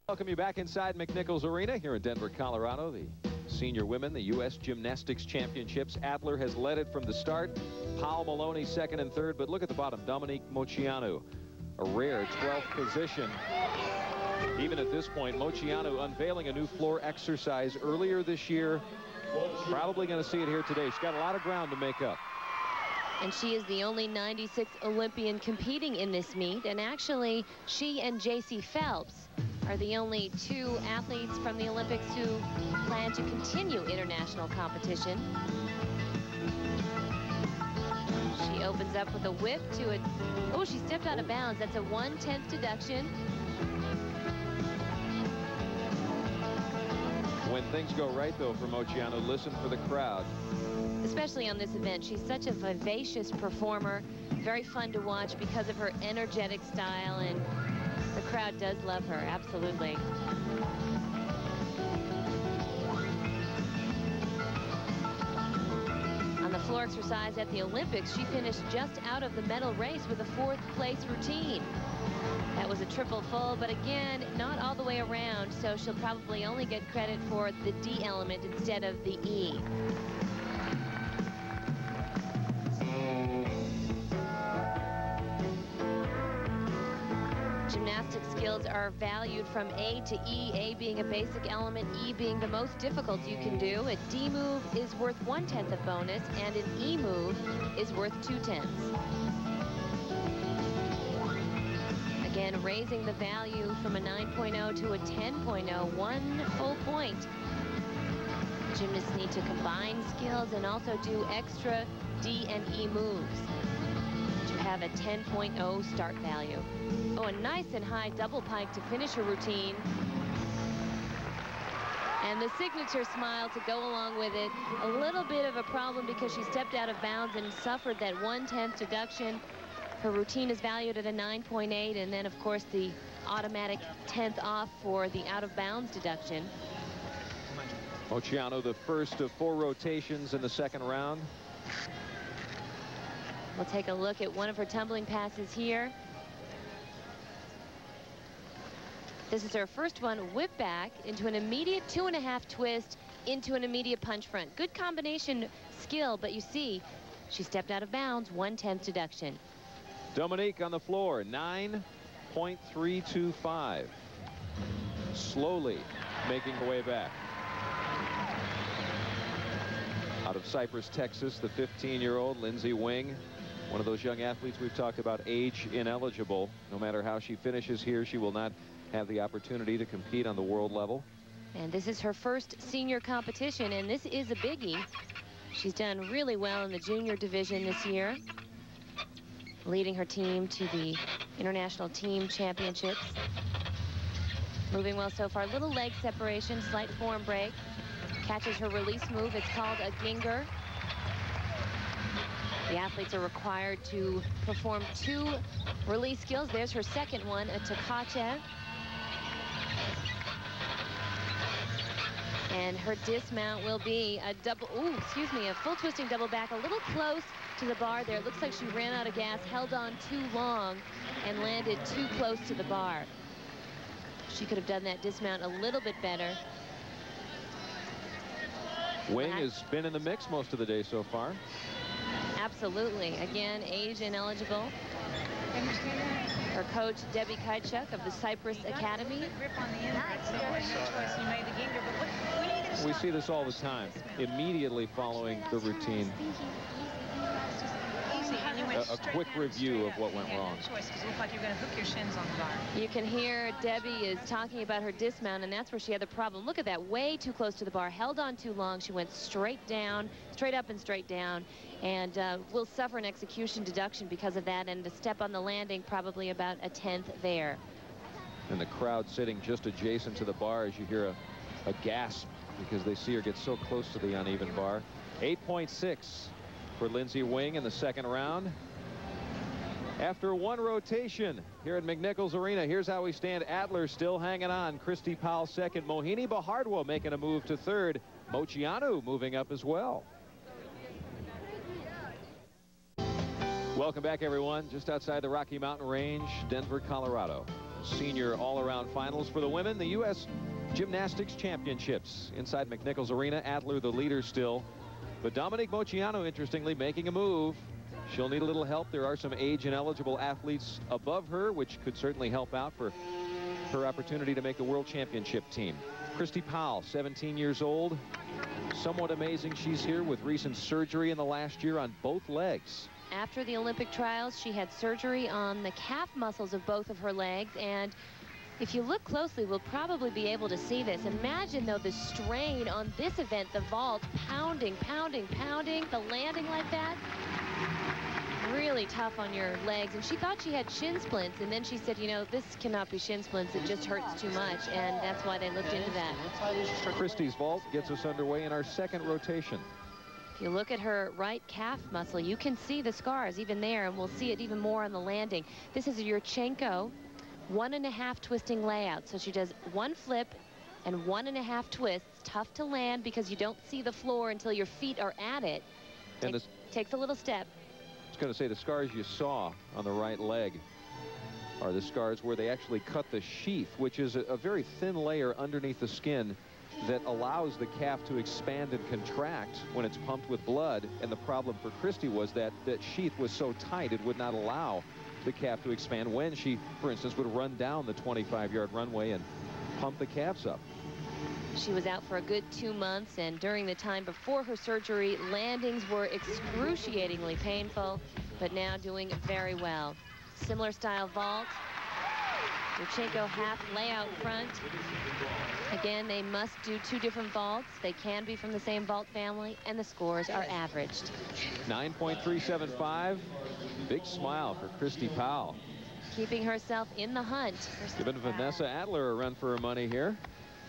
Welcome you back inside McNichols Arena here in Denver, Colorado. The senior women, the U.S. Gymnastics Championships. Adler has led it from the start. Powell, Maloney second and third. But look at the bottom. Dominique Moceanu, a rare 12th position. Even at this point, Moceanu unveiling a new floor exercise earlier this year. Probably going to see it here today. She's got a lot of ground to make up. And she is the only 96th Olympian competing in this meet. And actually, she and J.C. Phelps are the only two athletes from the Olympics who plan to continue international competition. She opens up with a whip to it. Oh, she stepped out of bounds. That's a 1/10 deduction. When things go right, though, for Moceanu, listen for the crowd. Especially on this event. She's such a vivacious performer. Very fun to watch because of her energetic style, and the crowd does love her, absolutely. On the floor exercise at the Olympics, she finished just out of the medal race with a 4th place routine. That was a triple full, but again, not all the way around, so she'll probably only get credit for the D element instead of the E. Gymnastic skills are valued from A to E, A being a basic element, E being the most difficult you can do. A D move is worth 1/10 of bonus, and an E move is worth 2/10. Again, raising the value from a 9.0 to a 10.0, 1 full point. Gymnasts need to combine skills and also do extra D and E moves to have a 10.0 start value. Oh, a nice and high double pike to finish her routine. And the signature smile to go along with it. A little bit of a problem because she stepped out of bounds and suffered that 1/10 deduction. Her routine is valued at a 9.8, and then, of course, the automatic 10th off for the out-of-bounds deduction. Moceanu, the first of 4 rotations in the second round. We'll take a look at one of her tumbling passes here. This is her first one, whip back into an immediate 2.5 twist into an immediate punch front. Good combination skill, but you see, she stepped out of bounds, 1/10 deduction. Dominique on the floor, 9.325. Slowly making her way back. Out of Cypress, Texas, the 15-year-old Lindsay Wing. One of those young athletes we've talked about, age ineligible. No matter how she finishes here, she will not have the opportunity to compete on the world level. And this is her first senior competition, and this is a biggie. She's done really well in the junior division this year, leading her team to the International Team Championships. Moving well so far. Little leg separation, slight form break. Catches her release move. It's called a ginger. The athletes are required to perform 2 release skills. There's her second one, a takachev. And her dismount will be a a full twisting double back, a little close to the bar there. It looks like she ran out of gas, held on too long, and landed too close to the bar. She could have done that dismount a little bit better. Wing has been in the mix most of the day so far. Absolutely. Again, age ineligible. Her coach, Debbie Kaichuk of the Cypress Academy. We see this all the time, immediately following the routine. A quick review of what went wrong. You can hear Debbie is talking about her dismount, and that's where she had the problem. Look at that, way too close to the bar, held on too long. She went straight down, straight up and straight down, and will suffer an execution deduction because of that, and the step on the landing probably about a 10th there. And the crowd sitting just adjacent to the bar as you hear a gasp because they see her get so close to the uneven bar. 8.6 for Lindsay Wing in the second round. After 1 rotation here at McNichols Arena, here's how we stand. Adler still hanging on. Kristy Powell second. Mohini Bhardwaj making a move to third. Moceanu moving up as well. Welcome back, everyone. Just outside the Rocky Mountain Range, Denver, Colorado. senior all-around finals for the women. The U.S. Gymnastics Championships inside McNichols Arena. Adler the leader still. But Dominique Moceanu, interestingly, making a move. She'll need a little help. There are some age-ineligible athletes above her, which could certainly help out for her opportunity to make the World Championship team. Kristy Powell, 17 years old. Somewhat amazing she's here with recent surgery in the last year on both legs. After the Olympic trials, she had surgery on the calf muscles of both of her legs, and if you look closely, we'll probably be able to see this. Imagine, though, the strain on this event, the vault, pounding, pounding, pounding, the landing like that. Really tough on your legs. And she thought she had shin splints, and then she said, you know, this cannot be shin splints. It just hurts too much, and that's why they looked into that. Kristy's vault gets us underway in our second rotation. If you look at her right calf muscle, you can see the scars even there, and we'll see it even more on the landing. This is a Yurchenko 1.5 twisting layout. So she does 1 flip and 1.5 twists. Tough to land because you don't see the floor until your feet are at it. Takes a little step. I was going to say the scars you saw on the right leg are the scars where they actually cut the sheath, which is a very thin layer underneath the skin that allows the calf to expand and contract when it's pumped with blood. And the problem for Kristy was that that sheath was so tight it would not allow the calf to expand when she, for instance, would run down the 25-yard runway and pump the calves up. She was out for a good 2 months, and during the time before her surgery, landings were excruciatingly painful, but now doing very well. Similar style vault. Yurchenko half layout front. Again, they must do 2 different vaults. They can be from the same vault family, and the scores are averaged. 9.375. Big smile for Kristy Powell. Keeping herself in the hunt. Giving Vanessa Adler a run for her money here.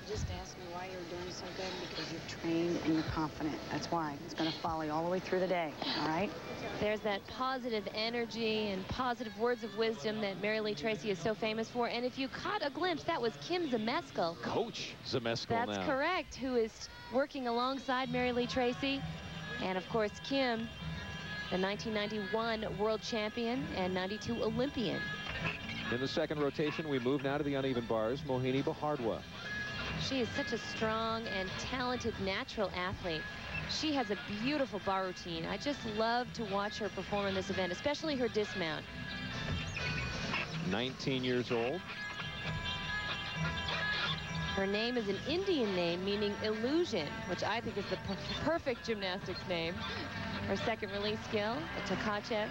Just ask me why you're doing so good, because you're trained and you're confident. That's why. It's going to follow you all the way through the day, all right? There's that positive energy and positive words of wisdom that Mary Lee Tracy is so famous for. And if you caught a glimpse, that was Kim Zmeskal. Coach Zmeskal. That's now correct, who is working alongside Mary Lee Tracy. And, of course, Kim, the 1991 world champion and 92 Olympian. In the second rotation, we move now to the uneven bars. Mohini Bhardwaj. She is such a strong and talented natural athlete. She has a beautiful bar routine. I just love to watch her perform in this event, especially her dismount. 19 years old. Her name is an Indian name meaning illusion, which I think is the perfect gymnastics name. Her second release skill, the Takachev.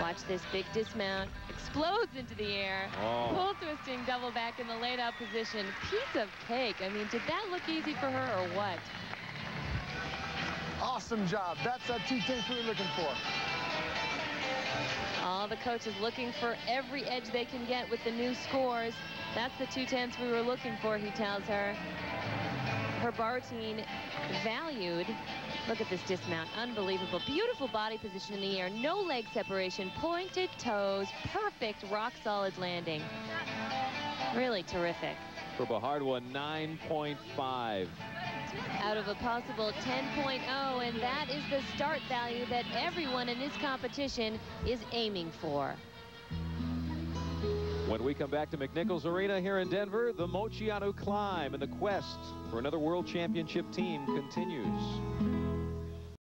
Watch this big dismount. Explodes into the air. Oh. Pull twisting double back in the laid out position. Piece of cake. I mean, did that look easy for her or what? Awesome job. That's that 210 we were looking for. All the coaches looking for every edge they can get with the new scores. That's the 210s we were looking for, he tells her. Her bar routine valued. Look at this dismount. Unbelievable. Beautiful body position in the air. No leg separation. Pointed toes. Perfect rock-solid landing. Really terrific. For Bhardwaj, 9.5. Out of a possible 10.0, and that is the start value that everyone in this competition is aiming for. When we come back to McNichols Arena here in Denver, the Moceanu climb and the quest for another world championship team continues.